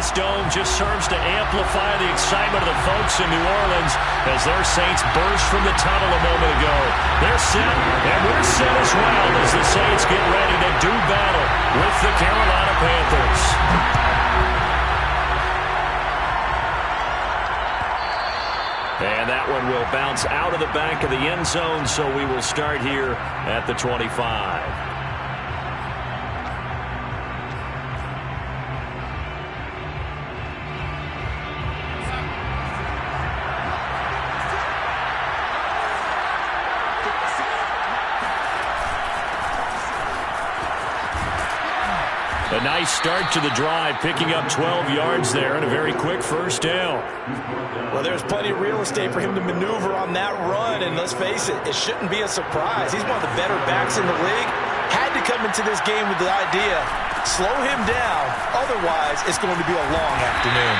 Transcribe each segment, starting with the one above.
this dome just serves to amplify the excitement of the folks in New Orleans as their Saints burst from the tunnel a moment ago. They're set, and we're set as well as the Saints get ready to do battle with the Carolina Panthers. And that one will bounce out of the back of the end zone, so we will start here at the 25. A nice start to the drive, picking up 12 yards there and a very quick first down. Well, there's plenty of real estate for him to maneuver on that run, and let's face it, it shouldn't be a surprise. He's one of the better backs in the league. Had to come into this game with the idea, slow him down, otherwise it's going to be a long afternoon.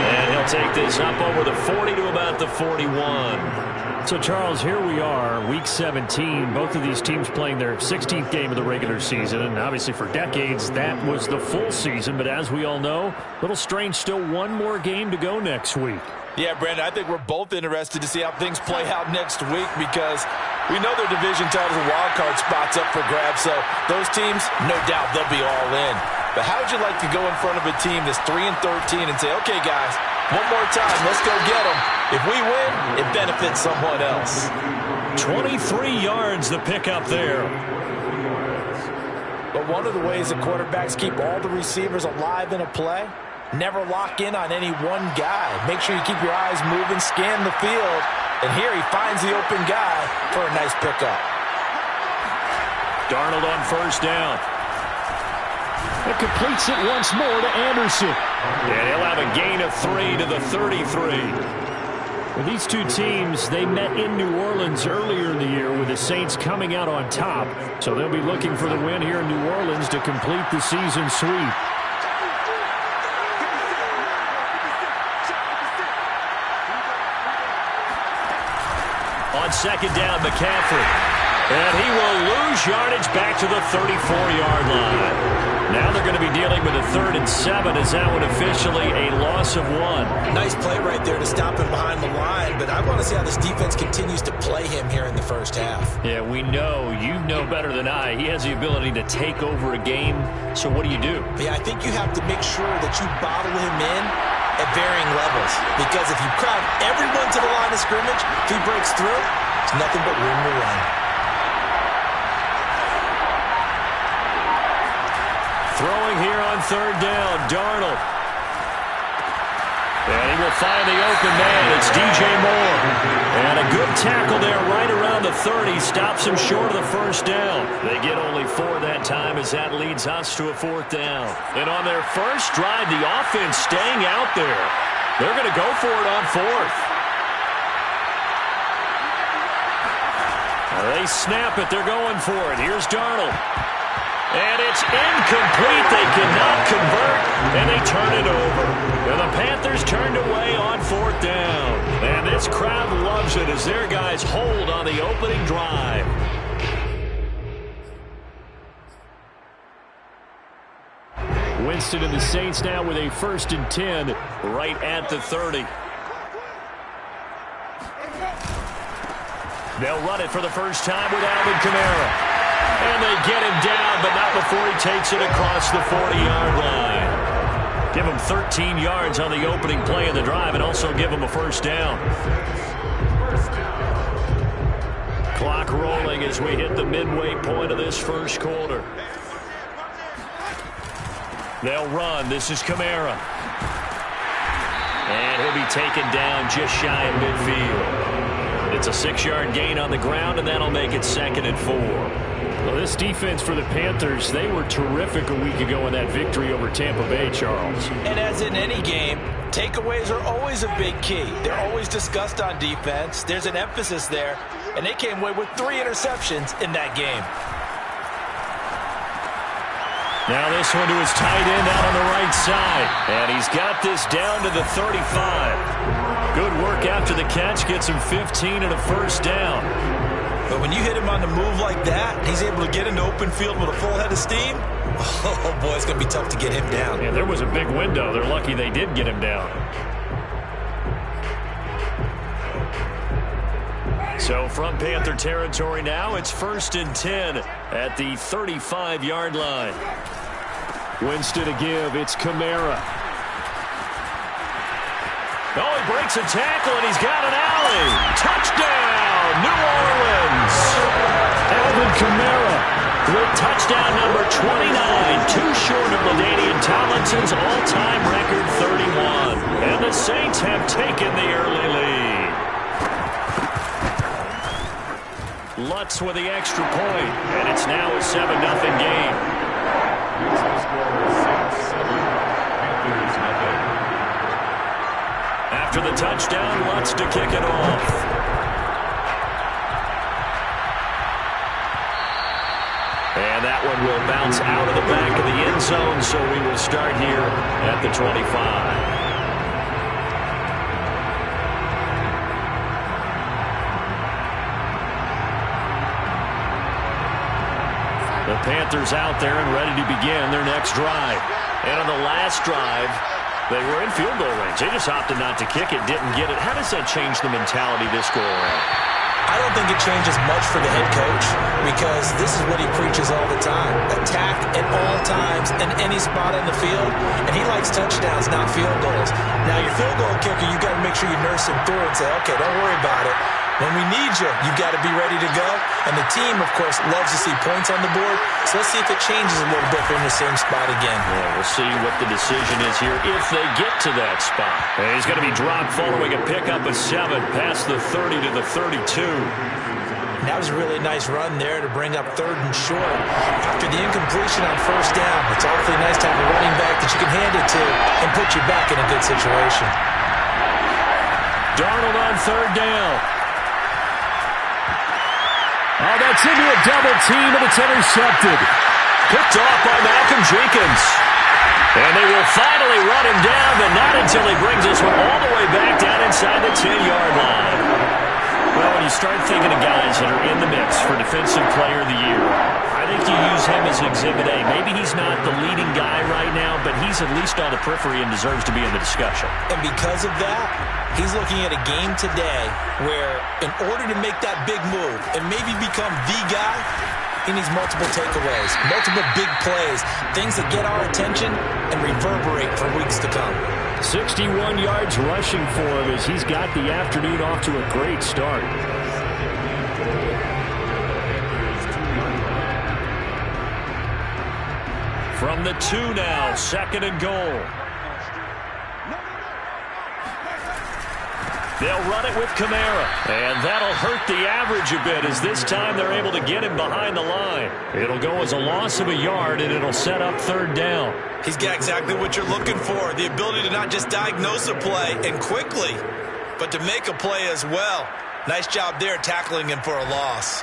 And he'll take this up over the 40 to about the 41. So, Charles, here we are, Week 17. Both of these teams playing their 16th game of the regular season. And obviously for decades, that was the full season. But as we all know, a little strange, still one more game to go next week. Yeah, Brandon, I think we're both interested to see how things play out next week because we know their division titles and wild card spots up for grabs. So those teams, no doubt, they'll be all in. But how would you like to go in front of a team that's 3-13 and say, okay, guys, one more time, let's go get them. If we win, it benefits someone else. 23 yards the pickup there. But one of the ways that quarterbacks keep all the receivers alive in a play, never lock in on any one guy. Make sure you keep your eyes moving, scan the field, and here he finds the open guy for a nice pickup. Darnold on first down. It completes it once more to Anderson. And he'll have a gain of 3 to the 33. Well, these two teams, they met in New Orleans earlier in the year with the Saints coming out on top. So they'll be looking for the win here in New Orleans to complete the season sweep. On second down, McCaffrey. And he will lose yardage back to the 34-yard line. Now they're going to be dealing with a 3rd and 7 as that one officially a loss of 1. Nice play right there to stop him behind the line, but I want to see how this defense continues to play him here in the first half. Yeah, we know, you know better than I, he has the ability to take over a game. So what do? Yeah, I think you have to make sure that you bottle him in at varying levels, because if you crowd everyone to the line of scrimmage, if he breaks through, it's nothing but room to run. Throwing here on 3rd down, Darnold. And he will find the open man. It's DJ Moore. And a good tackle there right around the 30. Stops him short of the first down. They get only 4 that time as that leads us to a 4th down. And on their first drive, the offense staying out there. They're going to go for it on 4th. They snap it. They're going for it. Here's Darnold. And it's incomplete. They cannot convert, and they turn it over. And the Panthers turned away on 4th down. And this crowd loves it as their guys hold on the opening drive. Winston and the Saints now with a 1st and 10 right at the 30. They'll run it for the first time with Alvin Kamara. And they get him down, but not before he takes it across the 40-yard line. Give him 13 yards on the opening play of the drive and also give him a first down. Clock rolling as we hit the midway point of this first quarter. They'll run. This is Kamara. And he'll be taken down just shy of midfield. It's a 6-yard gain on the ground, and that'll make it 2nd and 4. Well, this defense for the Panthers, they were terrific a week ago in that victory over Tampa Bay, Charles. And as in any game, takeaways are always a big key. They're always discussed on defense. There's an emphasis there, and they came away with 3 interceptions in that game. Now this one to his tight end out on the right side. And he's got this down to the 35. Good work after the catch. Gets him 15 and a first down. But when you hit him on the move like that, he's able to get into open field with a full head of steam. Oh, boy, it's going to be tough to get him down. Yeah, there was a big window. They're lucky they did get him down. So from Panther territory now, it's 1st and 10 at the 35-yard line. Winston to give. It's Kamara. Oh, he breaks a tackle, and he's got an alley. Touchdown, New Orleans. Alvin Kamara with touchdown number 29, too short of LaDainian Tomlinson's all-time record 31. And the Saints have taken the early lead. Lutz with the extra point, and it's now a 7-0 game. After the touchdown, Lutz to kick it off. And that one will bounce out of the back of the end zone, so we will start here at the 25. The Panthers out there and ready to begin their next drive. And on the last drive, they were in field goal range. They just opted not to kick it, didn't get it. How does that change the mentality this go around? I don't think it changes much for the head coach because this is what he preaches all the time. Attack at all times in any spot on the field. And he likes touchdowns, not field goals. Now, your field goal kicker, you've got to make sure you nurse him through and say, okay, don't worry about it. When we need you, you've got to be ready to go. And the team, of course, loves to see points on the board. So let's see if it changes a little bit if they're in the same spot again. Yeah, we'll see what the decision is here if they get to that spot. And he's going to be dropped following a pickup of 7 past the 30 to the 32. That was a really nice run there to bring up 3rd and short. After the incompletion on 1st down, it's awfully nice to have a running back that you can hand it to and put you back in a good situation. Darnold on 3rd down. Oh, that's into a double team, and it's intercepted. Picked off by Malcolm Jenkins. And they will finally run him down, but not until he brings this one all the way back down inside the 10-yard line. Well, when you start thinking of guys that are in the mix for Defensive Player of the Year, I think you use him as Exhibit A. Maybe he's not the leading guy right now, but he's at least on the periphery and deserves to be in the discussion. And because of that, he's looking at a game today where in order to make that big move and maybe become the guy, he needs multiple takeaways, multiple big plays, things that get our attention and reverberate for weeks to come. 61 yards rushing for him as he's got the afternoon off to a great start. From the 2 now, 2nd and goal. They'll run it with Kamara, and that'll hurt the average a bit as this time they're able to get him behind the line. It'll go as a loss of a yard, and it'll set up 3rd down. He's got exactly what you're looking for, the ability to not just diagnose a play and quickly, but to make a play as well. Nice job there tackling him for a loss.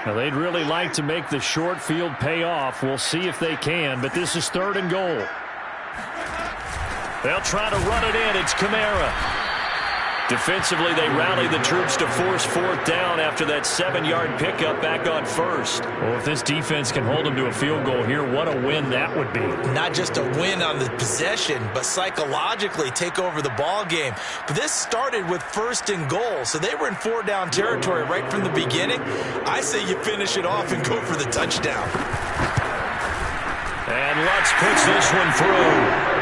Now, they'd really like to make the short field pay off. We'll see if they can, but this is 3rd and goal. They'll try to run it in. It's Kamara. Defensively, they rally the troops to force 4th down after that 7-yard pickup back on 1st. Well, if this defense can hold them to a field goal here, what a win that would be. Not just a win on the possession, but psychologically take over the ball game. But this started with 1st and goal, so they were in 4-down territory right from the beginning. I say you finish it off and go for the touchdown. And Lutz puts this one through.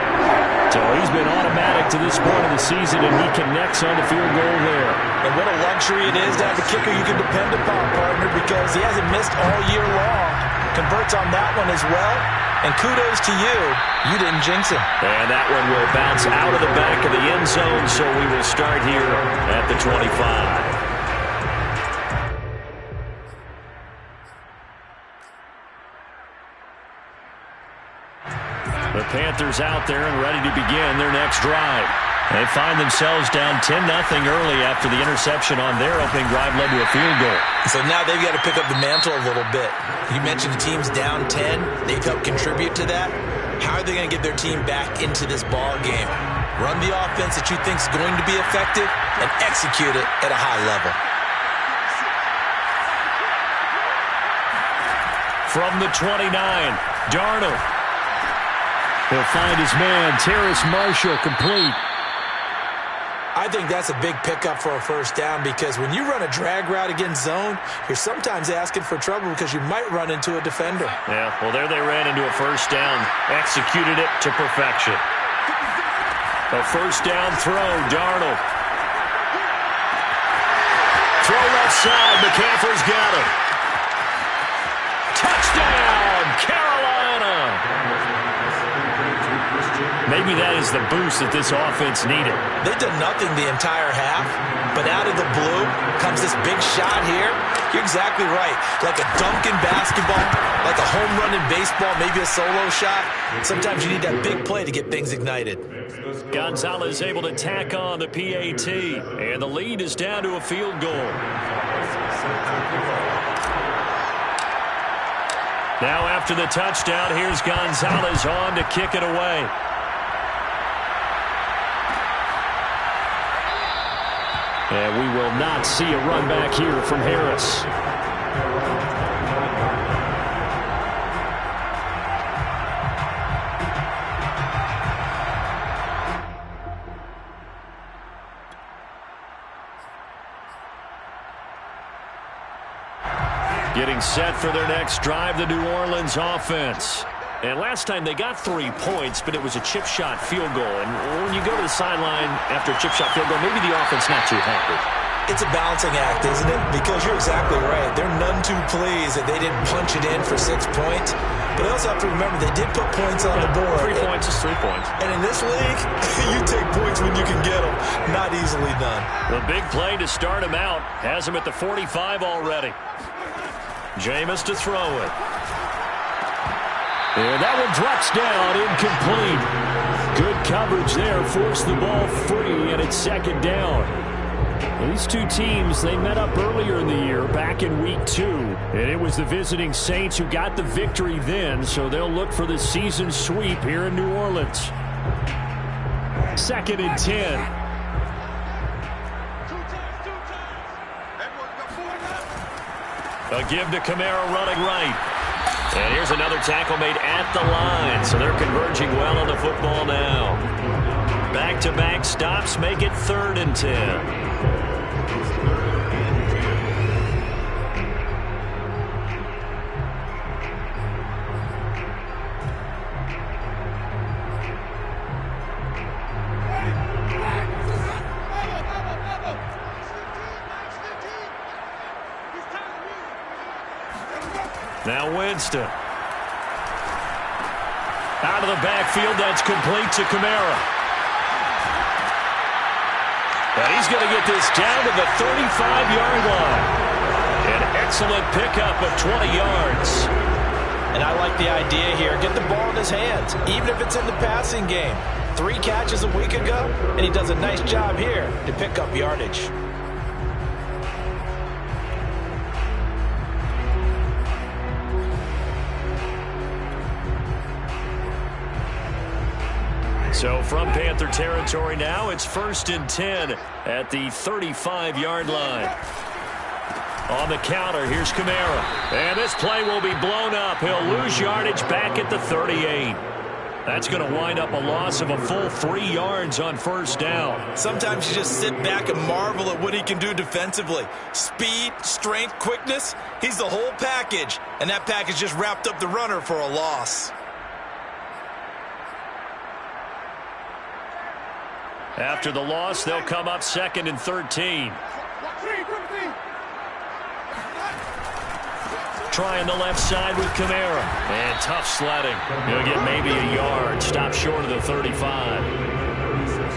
So he's been automatic to this point of the season, and he connects on the field goal there. And what a luxury it is to have a kicker you can depend upon, partner, because he hasn't missed all year long. Converts on that one as well. And kudos to you. You didn't jinx him. And that one will bounce out of the back of the end zone, so we will start here at the 25. The Panthers out there and ready to begin their next drive. They find themselves down 10-0 early after the interception on their opening drive led to a field goal. So now they've got to pick up the mantle a little bit. You mentioned the team's down 10. They've helped contribute to that. How are they going to get their team back into this ball game? Run the offense that you think is going to be effective and execute it at a high level. From the 29, Darnold. He'll find his man, Terrace Marshall, complete. I think that's a big pickup for a first down because when you run a drag route against zone, you're sometimes asking for trouble because you might run into a defender. Yeah, well, there they ran into a first down. Executed it to perfection. A first down throw, Darnold. Throw left side, McCaffrey's got him. Touchdown, Carolina! Maybe that is the boost that this offense needed. They've done nothing the entire half, but out of the blue comes this big shot here. You're exactly right. Like a dunk in basketball, like a home run in baseball, maybe a solo shot. Sometimes you need that big play to get things ignited. Gonzalez able to tack on the PAT, and the lead is down to a field goal. Now after the touchdown, here's Gonzalez on to kick it away. And we will not see a run back here from Harris. Getting set for their next drive, the New Orleans offense. And last time they got 3 points, but it was a chip shot field goal. And when you go to the sideline after a chip shot field goal, maybe the offense not too happy. It's a balancing act, isn't it? Because you're exactly right. They're none too pleased that they didn't punch it in for 6 points. But they also have to remember they did put points on the board. 3 points is 3 points. And in this league, you take points when you can get them. Not easily done. The big play to start him out. Has him at the 45 already. Jameis to throw it. And that one drops down, incomplete. Good coverage there, forced the ball free, and it's second down. These two teams, they met up earlier in the year, back in week 2. And it was the visiting Saints who got the victory then, so they'll look for the season sweep here in New Orleans. 2nd and 10. A give to Kamara running right. And here's another tackle made at the line. So they're converging well on the football now. Back-to-back stops make it 3rd and 10. Now Winston. Out of the backfield, that's complete to Kamara. And he's going to get this down to the 35-yard line. An excellent pickup of 20 yards. And I like the idea here. Get the ball in his hands, even if it's in the passing game. 3 catches a week ago, and he does a nice job here to pick up yardage. So from Panther territory now, it's 1st and 10 at the 35-yard line. On the counter, here's Kamara. And this play will be blown up. He'll lose yardage back at the 38. That's going to wind up a loss of a full 3 yards on 1st down. Sometimes you just sit back and marvel at what he can do defensively. Speed, strength, quickness, he's the whole package. And that package just wrapped up the runner for a loss. After the loss, they'll come up 2nd and 13. Trying the left side with Kamara. And tough sledding. He'll get maybe a yard. Stop short of the 35.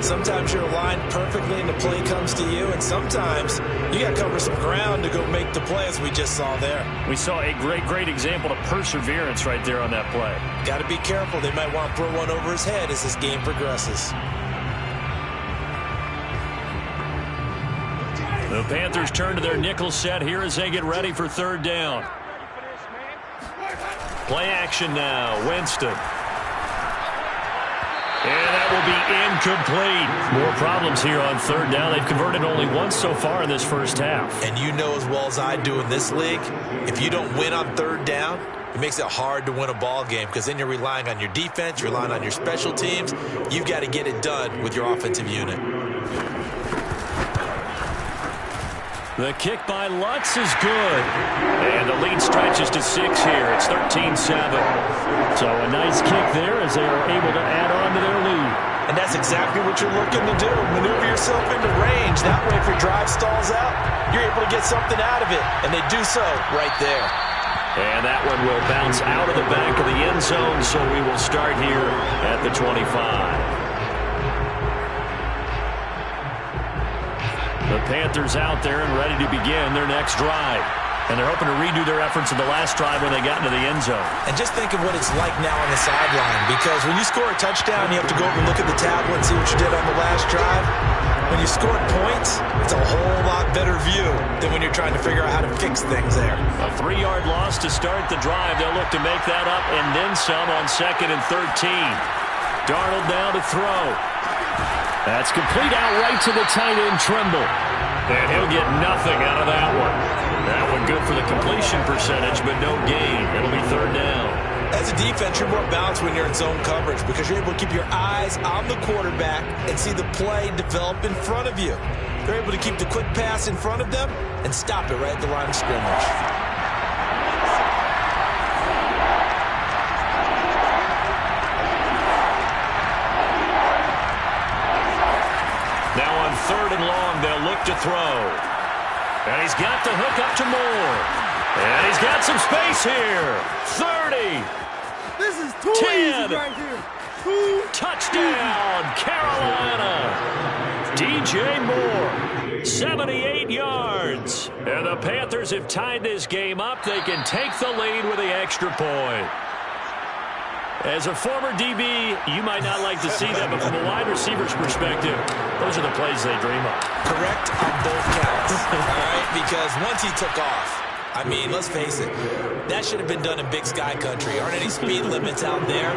Sometimes you're aligned perfectly and the play comes to you, and sometimes you got to cover some ground to go make the play, as we just saw there. We saw a great example of perseverance right there on that play. Got to be careful. They might want to throw one over his head as this game progresses. The Panthers turn to their nickel set here as they get ready for 3rd down. Play action now. Winston. And that will be incomplete. More problems here on 3rd down. They've converted only once so far in this first half. And you know as well as I do in this league, if you don't win on 3rd down, it makes it hard to win a ball game because then you're relying on your defense, you're relying on your special teams. You've got to get it done with your offensive unit. The kick by Lutz is good. And the lead stretches to 6 here. It's 13-7. So a nice kick there as they are able to add on to their lead. And that's exactly what you're looking to do. Maneuver yourself into range. That way if your drive stalls out, you're able to get something out of it. And they do so right there. And that one will bounce out of the back of the end zone, so we will start here at the 25. The Panthers out there and ready to begin their next drive. And they're hoping to redo their efforts in the last drive when they got into the end zone. And just think of what it's like now on the sideline, because when you score a touchdown, you have to go over and look at the tablet and see what you did on the last drive. When you score points, it's a whole lot better view than when you're trying to figure out how to fix things there. A 3-yard loss to start the drive. They'll look to make that up and then some on 2nd and 13. Darnold now to throw. That's complete out right to the tight end, Trimble. And he'll get nothing out of that one. That one good for the completion percentage, but no gain. It'll be 3rd down. As a defense, you're more balanced when you're in zone coverage because you're able to keep your eyes on the quarterback and see the play develop in front of you. They're able to keep the quick pass in front of them and stop it right at the line of scrimmage. Now on 3rd and long, they'll look to throw. And he's got the hook up to Moore. And he's got some space here. 30. This is too 10. easy right here. Touchdown, Carolina. DJ Moore, 78 yards. And the Panthers have tied this game up. They can take the lead with the extra point. As a former DB, you might not like to see that, but from a wide receiver's perspective, those are the plays they dream of. Correct on both counts, all right? Because once he took off, I mean, let's face it, that should have been done in Big Sky country. Aren't any speed limits out there?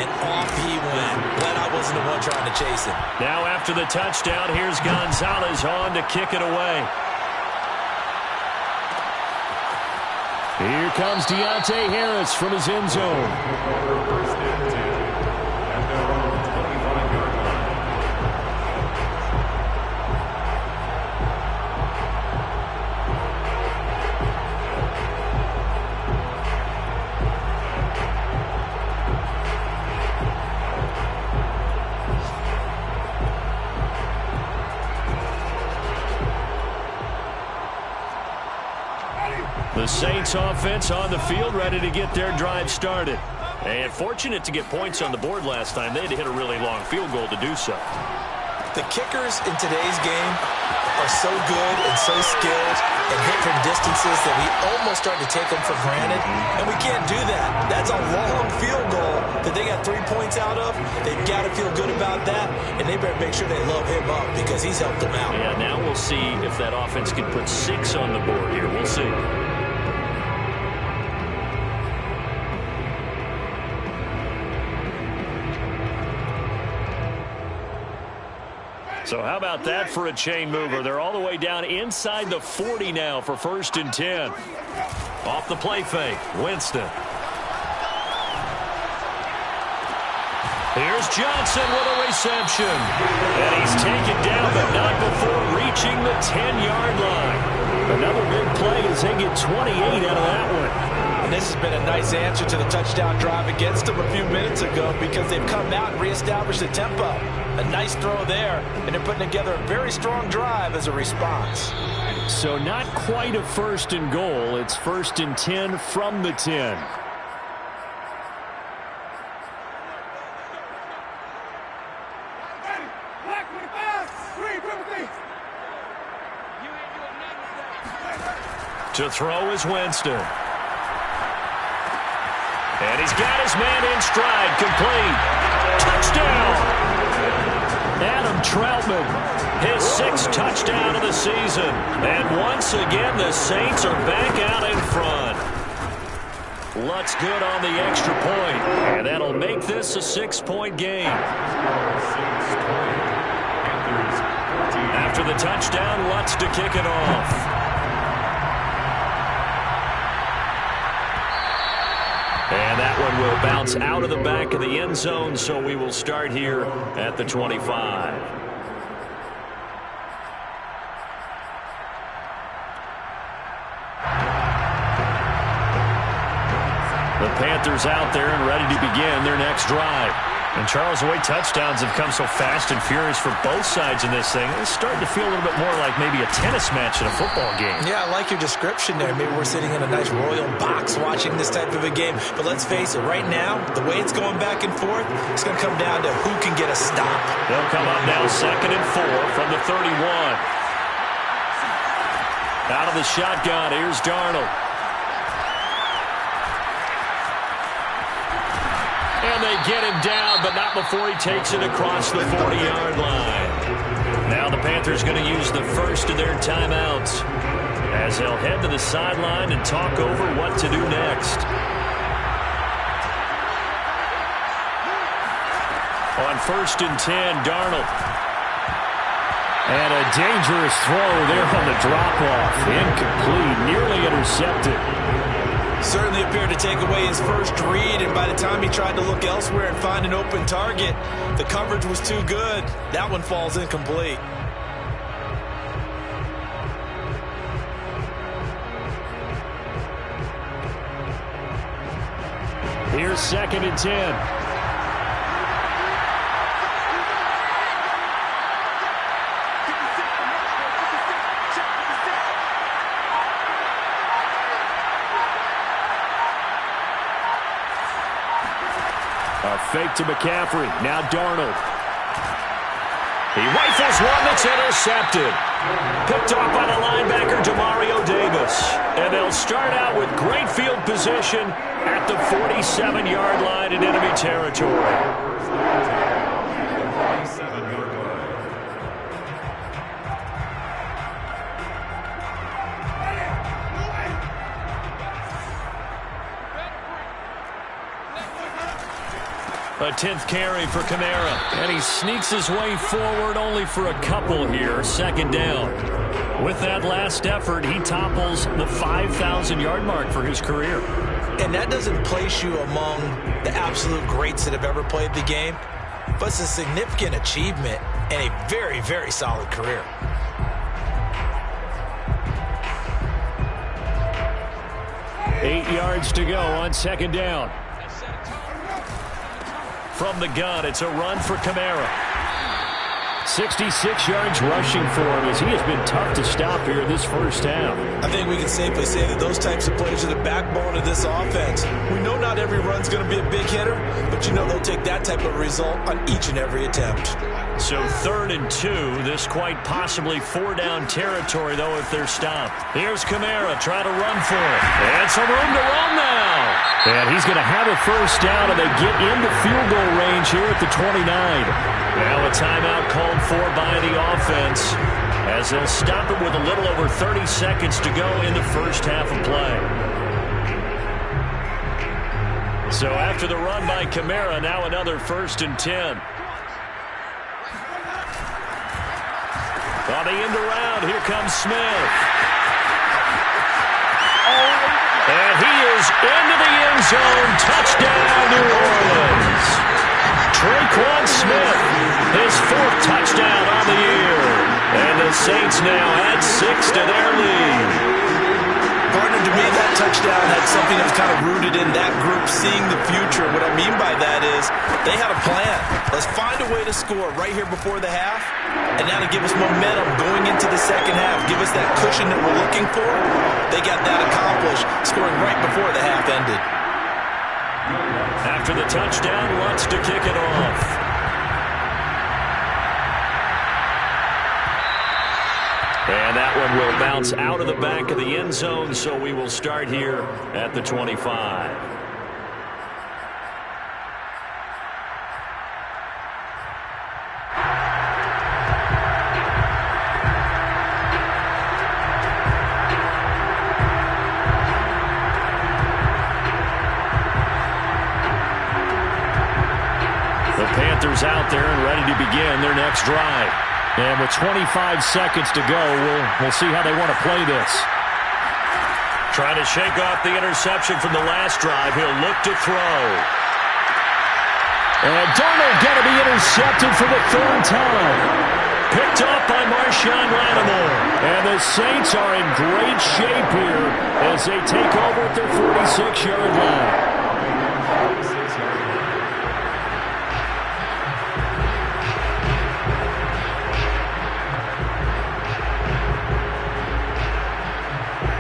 And off he went. Glad I wasn't the one trying to chase him. Now after the touchdown, here's Gonzalez on to kick it away. Here comes Deontay Harris from his end zone. The Saints offense on the field, ready to get their drive started. And fortunate to get points on the board last time. They had to hit a really long field goal to do so. The kickers in today's game are so good and so skilled and hit from distances that we almost start to take them for granted. And we can't do that. That's a long field goal that they got 3 points out of. They've got to feel good about that, and they better make sure they love him up because he's helped them out. Yeah, now we'll see if that offense can put 6 on the board here. We'll see. So how about that for a chain mover? They're all the way down inside the 40 now for 1st and 10. Off the play fake, Winston. Here's Johnson with a reception. And he's taken down, but not before reaching the 10-yard line. Another big play as they get 28 out of that one. And this has been a nice answer to the touchdown drive against them a few minutes ago because they've come out and reestablished the tempo. A nice throw there, and they're putting together a very strong drive as a response. So not quite a 1st and goal. It's 1st and 10 from the 10. To throw is Winston. And he's got his man in stride, complete. Touchdown! Adam Troutman, his 6th touchdown of the season. And once again, the Saints are back out in front. Lutz good on the extra point. And that'll make this a 6-point game. After the touchdown, Lutz to kick it off. will bounce out of the back of the end zone, so we will start here at the 25. The Panthers out there and ready to begin their next drive. And, Charles, the way touchdowns have come so fast and furious for both sides in this thing, it's starting to feel a little bit more like maybe a tennis match in a football game. Yeah, I like your description there. Maybe we're sitting in a nice royal box watching this type of a game. But let's face it, right now, the way it's going back and forth, it's going to come down to who can get a stop. They'll come up now 2nd and 4 from the 31. Out of the shotgun, here's Darnold. And they get him down, but not before he takes it across the 40-yard line. Now the Panthers going to use the first of their timeouts as they'll head to the sideline and talk over what to do next. On 1st and 10, Darnold. And a dangerous throw there on the drop-off. Incomplete, nearly intercepted. Certainly appeared to take away his first read, and by the time he tried to look elsewhere and find an open target, the coverage was too good. That one falls incomplete. Here's 2nd and 10. A fake to McCaffrey. Now Darnold. He rifles one that's intercepted. Picked off by the linebacker, Demario Davis. And they'll start out with great field position at the 47-yard line in enemy territory. A 10th carry for Kamara. And he sneaks his way forward only for a couple here. 2nd down. With that last effort, he topples the 5,000-yard mark for his career. And that doesn't place you among the absolute greats that have ever played the game, but it's a significant achievement and a very, very solid career. Eight yards to go on 2nd down. From the gun, it's a run for Kamara. 66 yards rushing for him as he has been tough to stop here this first half. I think we can safely say that those types of plays are the backbone of this offense. We know not every run's going to be a big hitter, but you know they'll take that type of result on each and every attempt. So 3rd and 2, this quite possibly 4-down territory, though, if they're stopped. Here's Kamara, try to run for it. And some room to run now. And he's going to have a first down, and they get into field goal range here at the 29. Now a timeout called for by the offense as they'll stop it with a little over 30 seconds to go in the first half of play. So after the run by Kamara, now another 1st and 10. On the end around, here comes Smith. And he is into the end zone. Touchdown, New Orleans. Traquan Smith, his 4th touchdown on the year. And the Saints now add 6 to their lead. Partner, to me, that touchdown had something that was kind of rooted in that group seeing the future. What I mean by that is they had a plan. Let's find a way to score right here before the half, and now to give us momentum going into the second half, give us that cushion that we're looking for. They got that accomplished, scoring right before the half ended. After the touchdown, wants to kick it off. And that one will bounce out of the back of the end zone, so we will start here at the 25. The Panthers out there and ready to begin their next drive. And with 25 seconds to go, we'll see how they want to play this. Trying to shake off the interception from the last drive. He'll look to throw. And Darnold going to be intercepted for the third time. Picked up by Marshawn Lattimore. And the Saints are in great shape here as they take over at their 46-yard line.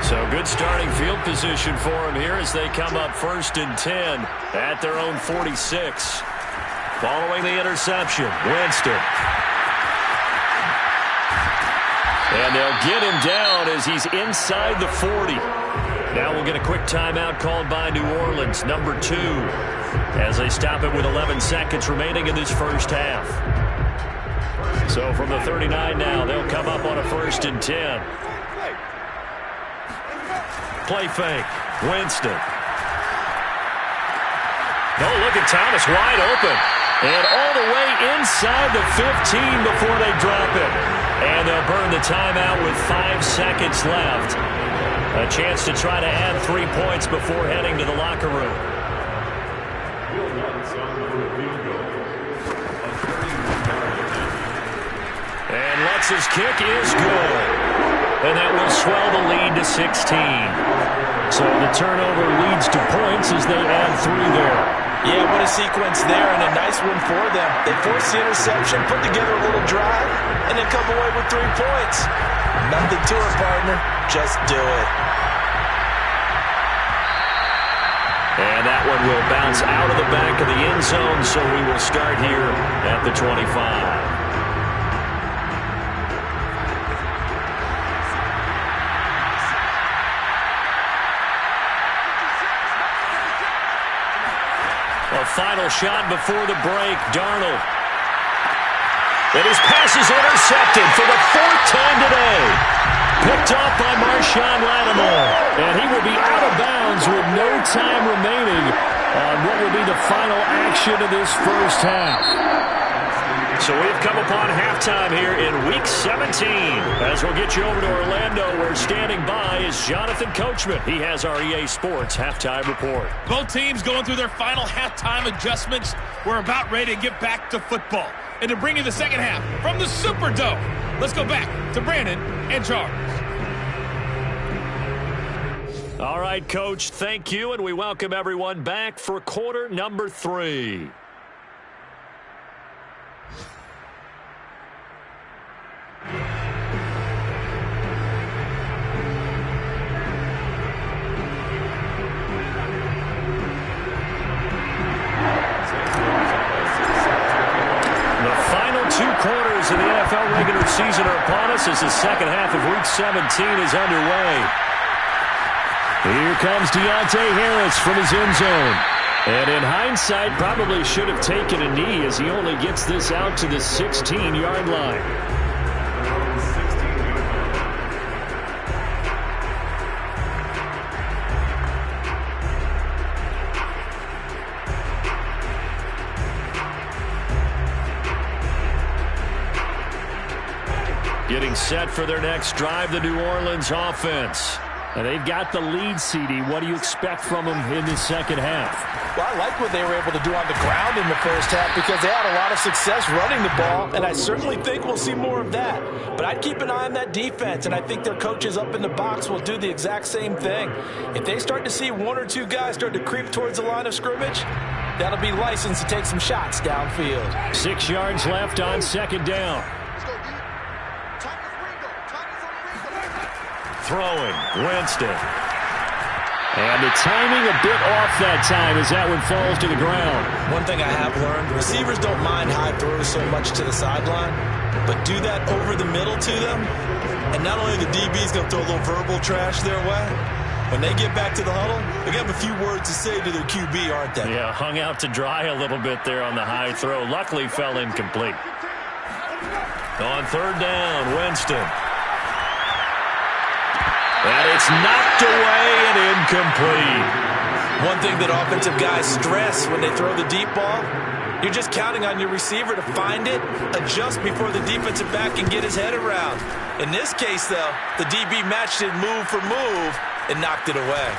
So good starting field position for them here as they come up 1st and 10 at their own 46. Following the interception, Winston. And they'll get him down as he's inside the 40. Now we'll get a quick timeout called by New Orleans, number 2, as they stop it with 11 seconds remaining in this first half. So from the 39 now, they'll come up on a 1st and 10. Play fake. Winston. Oh, look at Thomas wide open. And all the way inside the 15 before they drop it. And they'll burn the timeout with 5 seconds left. A chance to try to add 3 points before heading to the locker room. And Lutz's kick is good. And that will swell the lead to 16. So the turnover leads to points as they add 3 there. Yeah, what a sequence there, and a nice one for them. They force the interception, put together a little drive, and then come away with 3 points. Nothing to it, partner. Just do it. And that one will bounce out of the back of the end zone, so we will start here at the 25. A final shot before the break, Darnold. And his pass is intercepted for the 4th time today. Picked off by Marshawn Lattimore. And he will be out of bounds with no time remaining on what will be the final action of this first half. So we've come upon halftime here in Week 17. As we'll get you over to Orlando, where standing by is Jonathan Coachman. He has our EA Sports halftime report. Both teams going through their final halftime adjustments. We're about ready to get back to football. And to bring you the second half from the Superdome, let's go back to Brandon and Charles. All right, Coach, thank you, and we welcome everyone back for quarter number 3. Quarters of the NFL regular season are upon us as the second half of Week 17 is underway. Here comes Deontay Harris from his end zone. And in hindsight, probably should have taken a knee as he only gets this out to the 16-yard line. Getting set for their next drive, the New Orleans offense. And they've got the lead, CD. What do you expect from them in the second half? Well, I like what they were able to do on the ground in the first half because they had a lot of success running the ball, and I certainly think we'll see more of that. But I'd keep an eye on that defense, and I think their coaches up in the box will do the exact same thing. If they start to see 1 or 2 guys start to creep towards the line of scrimmage, that'll be licensed to take some shots downfield. 6 yards left on second down. Throwing, Winston. And the timing a bit off that time as that one falls to the ground. One thing I have learned, receivers don't mind high throws so much to the sideline, but do that over the middle to them, and not only the DB's going to throw a little verbal trash their way, when they get back to the huddle, they're going to have a few words to say to their QB, aren't they? Yeah, hung out to dry a little bit there on the high throw. Luckily fell incomplete. On third down, Winston. And it's knocked away and incomplete. One thing that offensive guys stress when they throw the deep ball, you're just counting on your receiver to find it, adjust before the defensive back can get his head around. In this case, though, the DB matched it move for move, and knocked it away.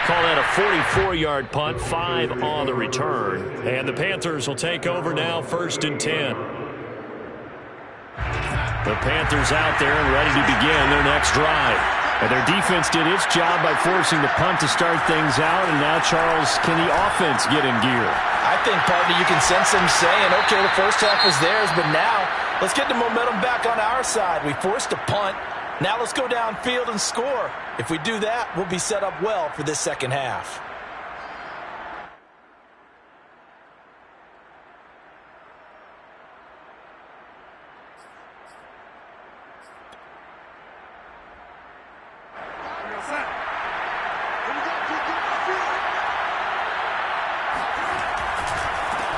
Call that a 44-yard punt, 5 on the return. And the Panthers will take over now, 1st and 10. The Panthers out there and ready to begin their next drive. And their defense did its job by forcing the punt to start things out. And now, Charles, can the offense get in gear? I think, partner, you can sense them saying, okay, the first half was theirs, but now let's get the momentum back on our side. We forced a punt. Now let's go downfield and score. If we do that, we'll be set up well for this second half.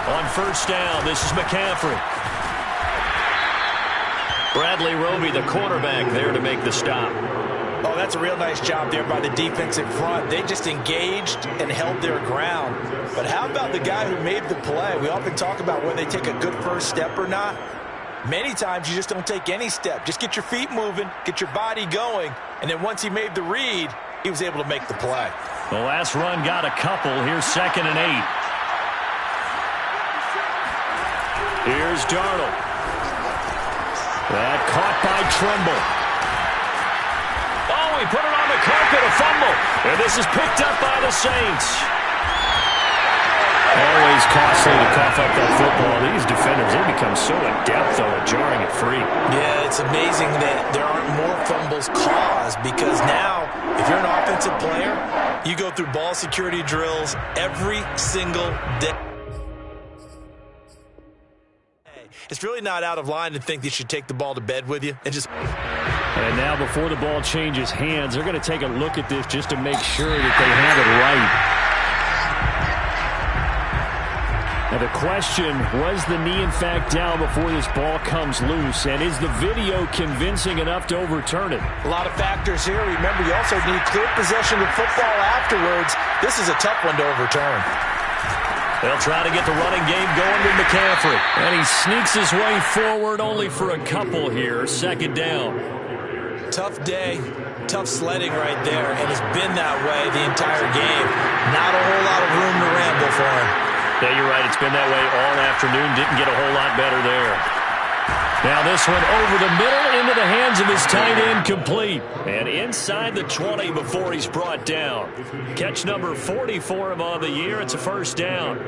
On 1st down, this is McCaffrey. Bradley Roby, the quarterback, there to make the stop. Oh, that's a real nice job there by the defensive front. They just engaged and held their ground. But how about the guy who made the play? We often talk about whether they take a good first step or not. Many times you just don't take any step. Just get your feet moving, get your body going, and then once he made the read, he was able to make the play. The last run got a couple. Here's 2nd and 8. Here's Darnold. That caught by Tremble. Oh, he put it on the carpet, a fumble. And this is picked up by the Saints. Always costly to cough up that football. These defenders, they become so adept, though, at jarring it free. Yeah, it's amazing that there aren't more fumbles caused because now, if you're an offensive player, you go through ball security drills every single day. It's really not out of line to think you should take the ball to bed with you and just... And now before the ball changes hands, they're going to take a look at this just to make sure that they have it right. Now the question, was the knee in fact down before this ball comes loose? And is the video convincing enough to overturn it? A lot of factors here. Remember, you also need clear possession of football afterwards. This is a tough one to overturn. They'll try to get the running game going with McCaffrey. And he sneaks his way forward only for a couple here. 2nd down. Tough day, tough sledding right there, and it's been that way the entire game. Not a whole lot of room to ramble for him. Yeah, you're right. It's been that way all afternoon. Didn't get a whole lot better there. Now this one over the middle into the hands of his tight end, complete. And inside the 20 before he's brought down. Catch number 40 for him on the year. It's a 1st down.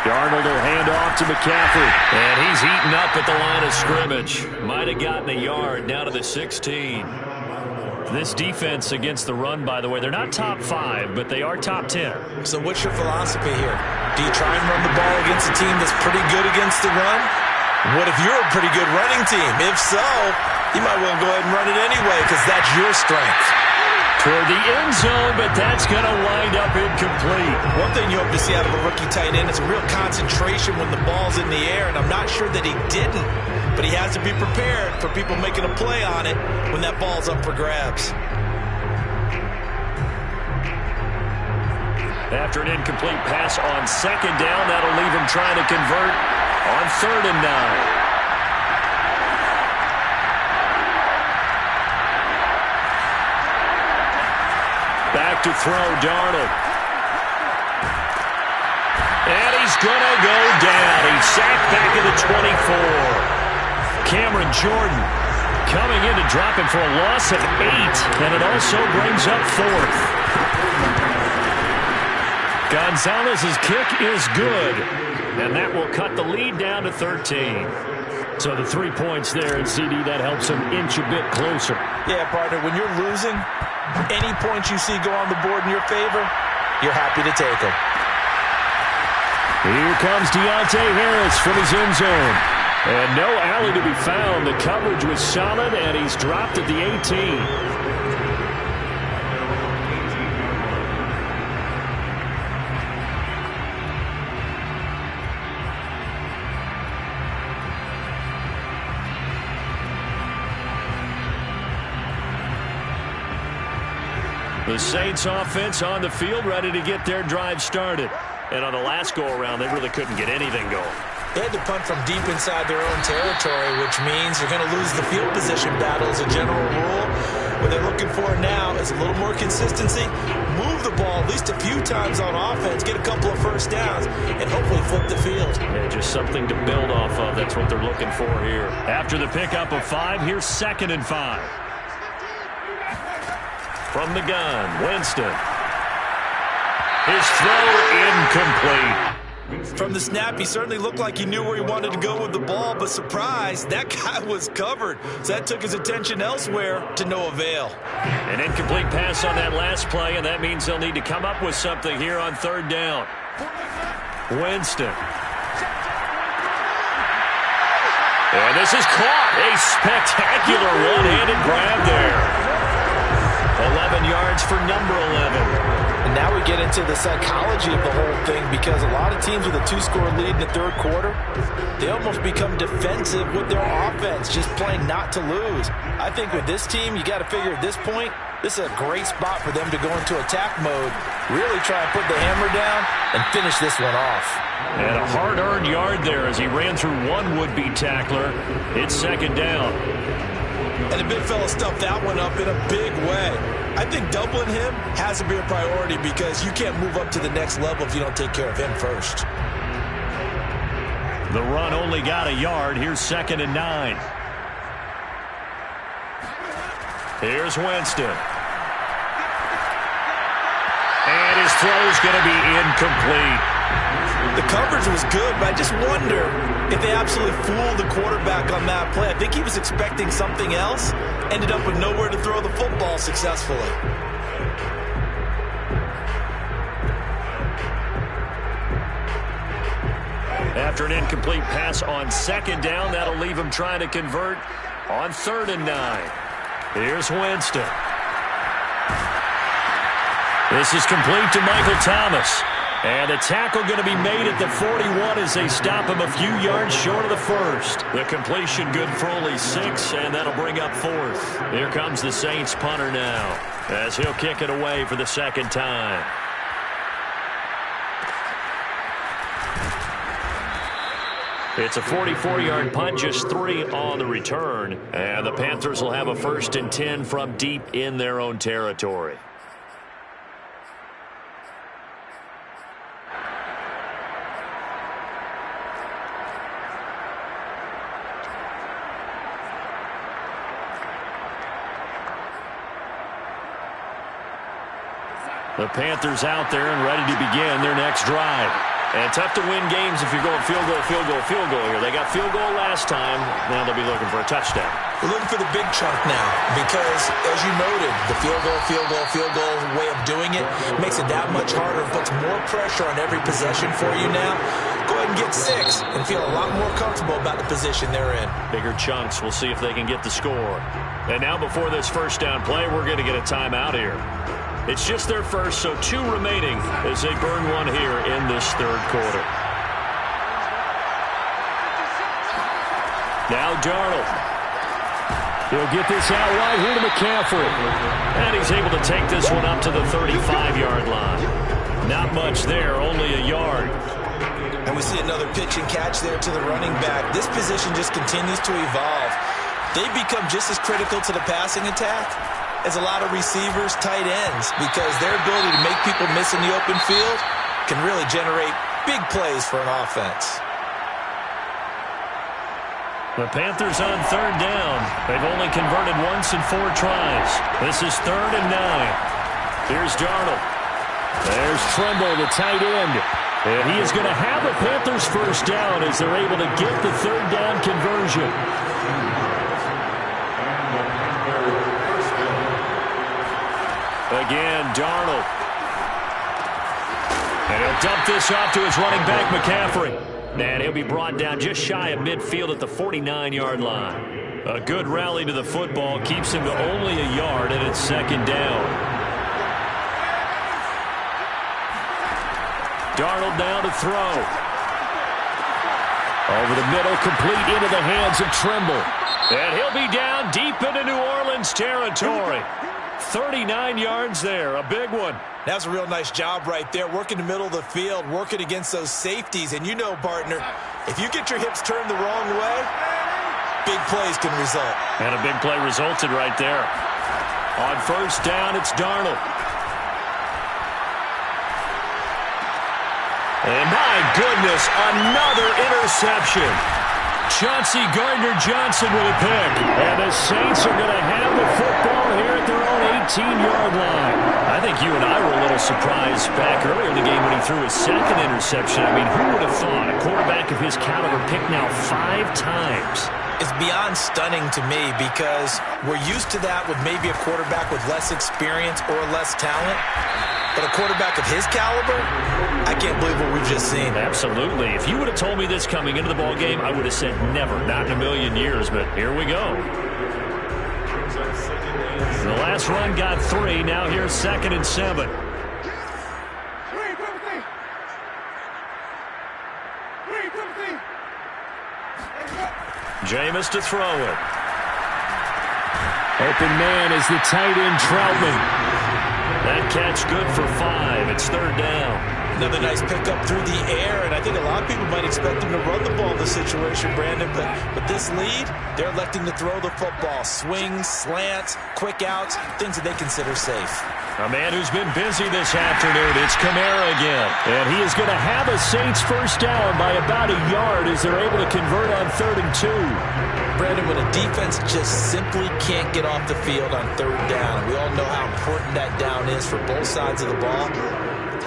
Darnold will hand off to McCaffrey. And he's eaten up at the line of scrimmage. Might have gotten a yard down to the 16. This defense against the run, by the way, they're not top 5, but they are top 10. So what's your philosophy here? Do you try and run the ball against a team that's pretty good against the run? What if you're a pretty good running team? If so, you might well go ahead and run it anyway because that's your strength. Toward the end zone, but that's going to wind up incomplete. One thing you hope to see out of a rookie tight end is a real concentration when the ball's in the air, and I'm not sure that he didn't. But he has to be prepared for people making a play on it when that ball's up for grabs. After an incomplete pass on 2nd down, that'll leave him trying to convert on 3rd and 9. Back to throw, Darnold. And he's going to go down. He's sacked back at the 24. Cameron Jordan coming in to drop him for a loss of 8. And it also brings up 4th. Gonzalez's kick is good. And that will cut the lead down to 13. So the 3 points there, and CD, that helps him inch a bit closer. Yeah, partner, when you're losing, any points you see go on the board in your favor, you're happy to take them. Here comes Deontay Harris from his end zone. And no alley to be found. The coverage was solid, and he's dropped at the 18. The Saints offense on the field, ready to get their drive started. And on the last go-around, they really couldn't get anything going. They had to punt from deep inside their own territory, which means you're going to lose the field position battle as a general rule. What they're looking for now is a little more consistency, move the ball at least a few times on offense, get a couple of first downs, and hopefully flip the field. Yeah, just something to build off of. That's what they're looking for here. After the pickup of 5, here's 2nd and 5. From the gun, Winston. His throw incomplete. From the snap, he certainly looked like he knew where he wanted to go with the ball, but surprise, that guy was covered. So that took his attention elsewhere to no avail. An incomplete pass on that last play, and that means they'll need to come up with something here on 3rd down. Winston. And this is caught. A spectacular one-handed grab there. 11 yards for number 11. And now we get into the psychology of the whole thing, because a lot of teams with a 2-score lead in the 3rd quarter, they almost become defensive with their offense, just playing not to lose. I think with this team, you got to figure at this point, this is a great spot for them to go into attack mode, really try and put the hammer down and finish this one off. And a hard-earned yard there as he ran through one would-be tackler. It's 2nd down. And the big fella stuffed that one up in a big way. I think doubling him has to be a priority, because you can't move up to the next level if you don't take care of him first. The run only got a yard. Here's 2nd and 9. Here's Winston. And his throw's going to be incomplete. The coverage was good, but I just wonder if they absolutely fooled the quarterback on that play. I think he was expecting something else, ended up with nowhere to throw the football successfully. After an incomplete pass on 2nd down, that'll leave him trying to convert on 3rd and 9. Here's Winston. This is complete to Michael Thomas. And a tackle going to be made at the 41 as they stop him a few yards short of the first. The completion good for only 6, and that'll bring up 4th. Here comes the Saints punter now, as he'll kick it away for the 2nd time. It's a 44-yard punt, just 3 on the return. And the Panthers will have a 1st and 10 from deep in their own territory. The Panthers out there and ready to begin their next drive. And tough to win games if you're going field goal, field goal, field goal here. They got field goal last time. Now they'll be looking for a touchdown. We're looking for the big chunk now, because, as you noted, the field goal, field goal, field goal way of doing it makes it that much harder and puts more pressure on every possession for you now. Go ahead and get 6 and feel a lot more comfortable about the position they're in. Bigger chunks. We'll see if they can get the score. And now before this 1st down play, we're going to get a timeout here. It's just their first, so 2 remaining as they burn one here in this 3rd quarter. Now Darnold. He'll get this out wide here to McCaffrey. And he's able to take this one up to the 35-yard line. Not much there, only a yard. And we see another pitch and catch there to the running back. This position just continues to evolve. They become just as critical to the passing attack as a lot of receivers, tight ends, because their ability to make people miss in the open field can really generate big plays for an offense. The Panthers on 3rd down. They've only converted once in 4 tries. This is 3rd and 9. Here's Darnold. There's Tremble, the tight end. And he is going to have the Panthers 1st down as they're able to get the 3rd down conversion. Again, Darnold. And he'll dump this off to his running back, McCaffrey. And he'll be brought down just shy of midfield at the 49-yard line. A good rally to the football keeps him to only a yard, and it's 2nd down. Darnold now to throw. Over the middle, complete into the hands of Trimble. And he'll be down deep into New Orleans territory. 39 yards there, a big one. That was a real nice job right there, working the middle of the field, working against those safeties. And you know, partner, if you get your hips turned the wrong way, big plays can result. And a big play resulted right there. On first down, it's Darnold. And my goodness, another interception. Chauncey Gardner-Johnson with a pick. And the Saints are going to have the football here at their own 18-yard line. I think you and I were a little surprised back earlier in the game when he threw his second interception. I mean, who would have thought a quarterback of his caliber picked now 5 times? It's beyond stunning to me because we're used to that with maybe a quarterback with less experience or less talent. But a quarterback of his caliber, I can't believe what we've just seen. Absolutely. If you would have told me this coming into the ball game, I would have said never, not in a million years. But here we go. The last run got 3. Now here's 2nd and 7. Jameis to throw it. Open man is the tight end Troutman. That catch good for 5. It's 3rd down. Another nice pickup through the air, and I think a lot of people might expect him to run the ball in this situation, Brandon, but this lead, they're electing to throw the football. Swings, slants, quick outs, things that they consider safe. A man who's been busy this afternoon, it's Kamara again. And he is going to have a Saints first down by about a yard as they're able to convert on 3rd and 2. Brandon, when a defense just simply can't get off the field on 3rd down, we all know how important that down is for both sides of the ball.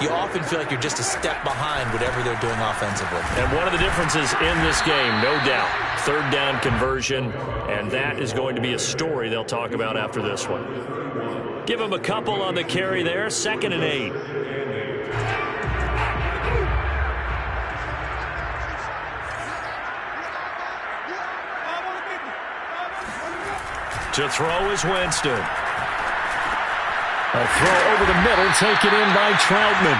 You often feel like you're just a step behind whatever they're doing offensively. And one of the differences in this game, no doubt, 3rd down conversion, and that is going to be a story they'll talk about after this one. Give him a couple on the carry there, 2nd and 8. To throw is Winston. A throw over the middle, taken in by Troutman.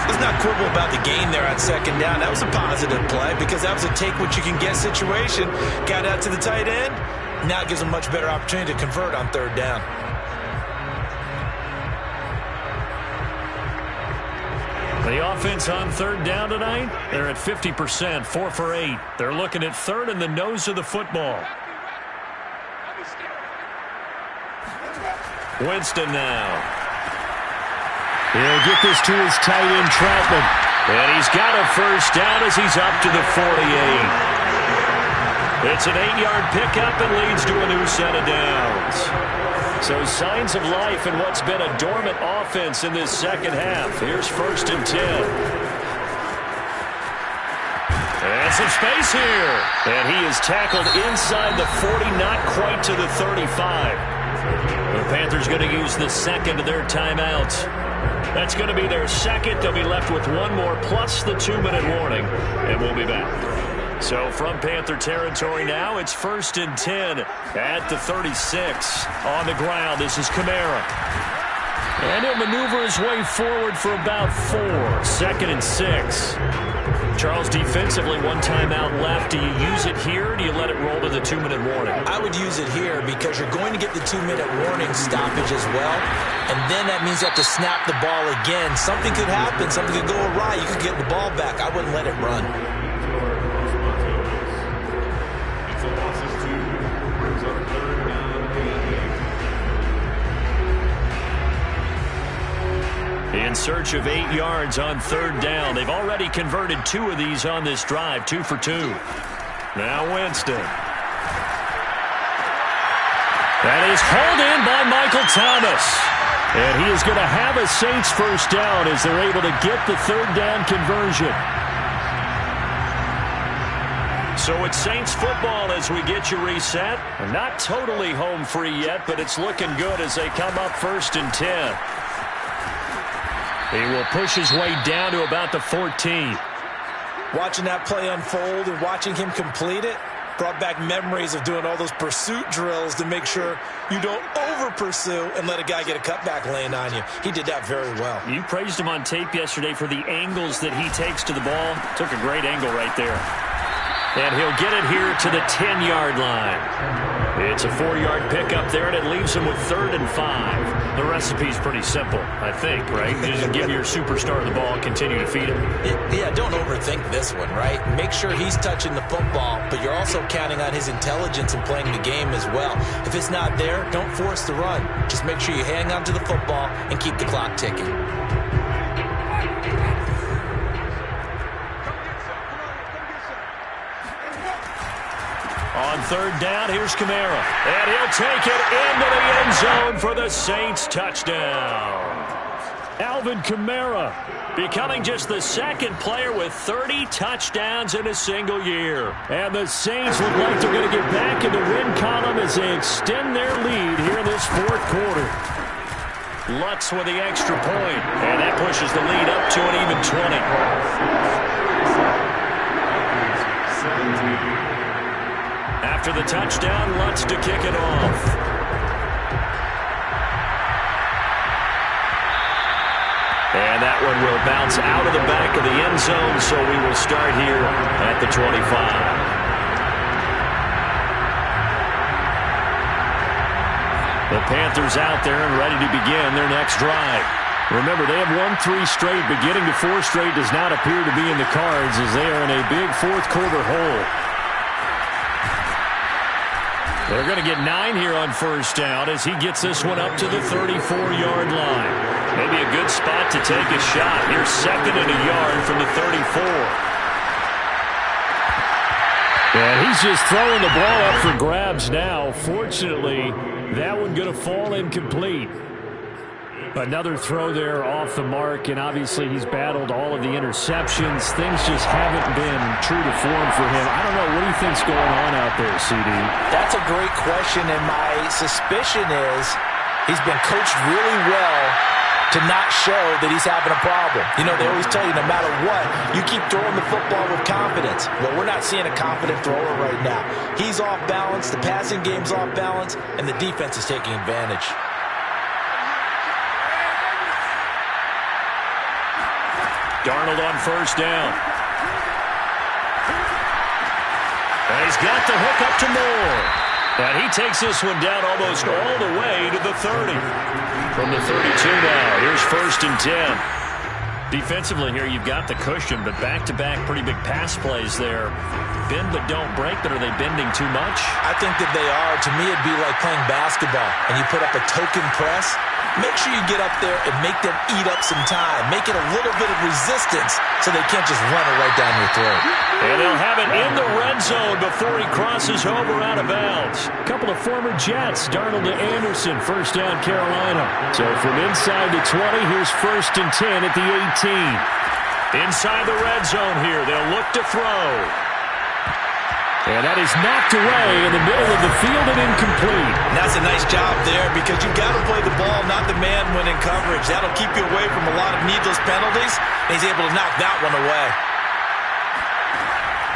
Let's not quibble about the gain there on 2nd down. That was a positive play because that was a take-what-you-can-get situation. Got out to the tight end. Now it gives them a much better opportunity to convert on 3rd down. The offense on 3rd down tonight, they're at 50%, 4 for 8. They're looking at 3rd and the nose of the football. Winston now. He'll get this to his tight end, Troutman. And he's got a first down as he's up to the 48. It's an 8-yard pickup and leads to a new set of downs. So signs of life in what's been a dormant offense in this second half. Here's 1st and 10. And some space here. And he is tackled inside the 40, not quite to the 35. The Panthers going to use the 2nd of their timeouts. That's going to be their 2nd. They'll be left with 1 more plus the 2-minute warning. And we'll be back. So from Panther territory now, it's 1st and 10 at the 36. On the ground, this is Kamara. And he'll maneuver his way forward for about 4. 2nd and 6. Charles, defensively, 1 timeout left. Do you use it here, or do you let it roll to the 2-minute warning? I would use it here because you're going to get the 2-minute warning stoppage as well. And then that means you have to snap the ball again. Something could happen. Something could go awry. You could get the ball back. I wouldn't let it run. In search of 8 yards on 3rd down. They've already converted 2 of these on this drive, 2 for 2. Now Winston. That is hauled in by Michael Thomas. And he is going to have a Saints first down as they're able to get the 3rd down conversion. So it's Saints football as we get you reset. Not totally home free yet, but it's looking good as they come up 1st and 10. He will push his way down to about the 14. Watching that play unfold and watching him complete it, Brought back memories of doing all those pursuit drills to make sure you don't over-pursue and let a guy get a cutback lane on you. He did that very well. You praised him on tape yesterday for the angles that he takes to the ball. Took a great angle right there. And he'll get it here to the 10-yard line. It's a 4-yard pickup there, and it leaves him with 3rd and 5. The recipe's pretty simple, I think, right? You just give your superstar the ball and continue to feed him. Yeah, don't overthink this one, right? Make sure he's touching the football, but you're also counting on his intelligence in playing the game as well. If it's not there, don't force the run. Just make sure you hang on to the football and keep the clock ticking. On 3rd down, here's Kamara. And he'll take it into the end zone for the Saints touchdown. Alvin Kamara becoming just the 2nd player with 30 touchdowns in a single year. And the Saints look like they're going to get back in the win column as they extend their lead here in this 4th quarter. Lutz with the extra point, and that pushes the lead up to an even 20. After the touchdown, Lutz to kick it off. And that one will bounce out of the back of the end zone, so we will start here at the 25. The Panthers out there and ready to begin their next drive. Remember, they have won 3 straight, but getting to 4 straight does not appear to be in the cards as they are in a big 4th quarter hole. They're going to get 9 here on 1st down as he gets this one up to the 34-yard line. Maybe a good spot to take a shot. Here's 2nd and a yard from the 34. And he's just throwing the ball up for grabs now. Fortunately, that one going to fall incomplete. Another throw there off the mark, and obviously he's battled all of the interceptions. Things just haven't been true to form for him. I don't know. What do you think's going on out there, CD? That's a great question, and my suspicion is he's been coached really well to not show that he's having a problem. You know, they always tell you no matter what, you keep throwing the football with confidence. Well, we're not seeing a confident thrower right now. He's off balance, the passing game's off balance, and the defense is taking advantage. Darnold on 1st down. And he's got the hook up to Moore. And he takes this one down almost all the way to the 30. From the 32 now, here's 1st and 10. Defensively here, you've got the cushion, but back-to-back pretty big pass plays there. Bend but don't break, but are they bending too much? I think that they are. To me, it'd be like playing basketball, and you put up a token press. Make sure you get up there and make them eat up some time. Make it a little bit of resistance so they can't just run it right down your throat. And they'll have it in the red zone before he crosses over out of bounds. A couple of former Jets, Darnold to Anderson, 1st down Carolina. So from inside the 20, here's 1st and 10 at the 18. Inside the red zone here, they'll look to throw. And that is knocked away in the middle of the field and incomplete. And that's a nice job there because you've got to play the ball, not the man when in coverage. That'll keep you away from a lot of needless penalties, and he's able to knock that one away.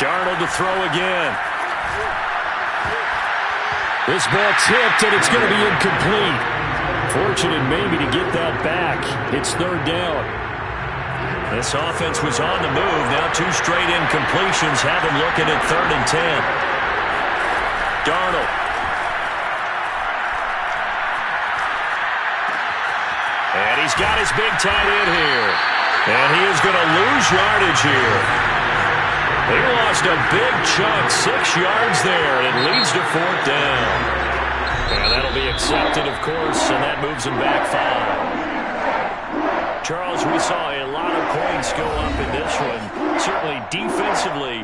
Darnold to throw again. This ball tipped, and it's going to be incomplete. Fortunate maybe to get that back. It's 3rd down. This offense was on the move. Now 2 straight incompletions have him looking at 3rd and 10. Darnold. And he's got his big tight end here. And he is going to lose yardage here. They lost a big chunk, 6 yards there. And it leads to 4th down. And that'll be accepted, of course, and that moves him back 5. Charles, we saw a lot of points go up in this one. Certainly defensively,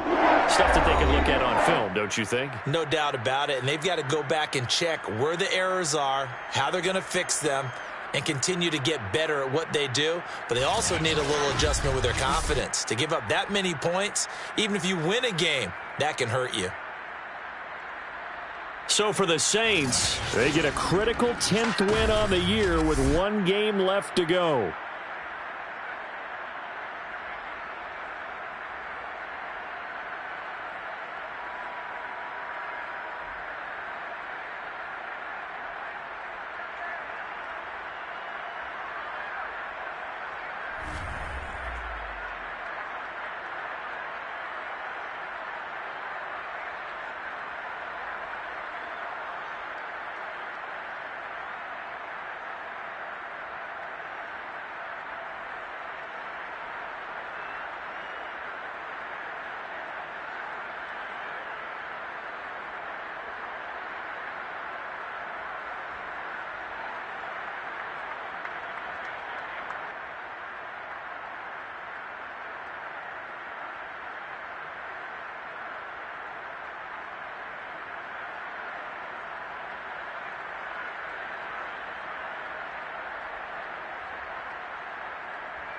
stuff that they can look at on film, don't you think? No doubt about it, and they've got to go back and check where the errors are, how they're going to fix them, and continue to get better at what they do. But they also need a little adjustment with their confidence. To give up that many points, even if you win a game, that can hurt you. So for the Saints, they get a critical 10th win on the year with 1 game left to go.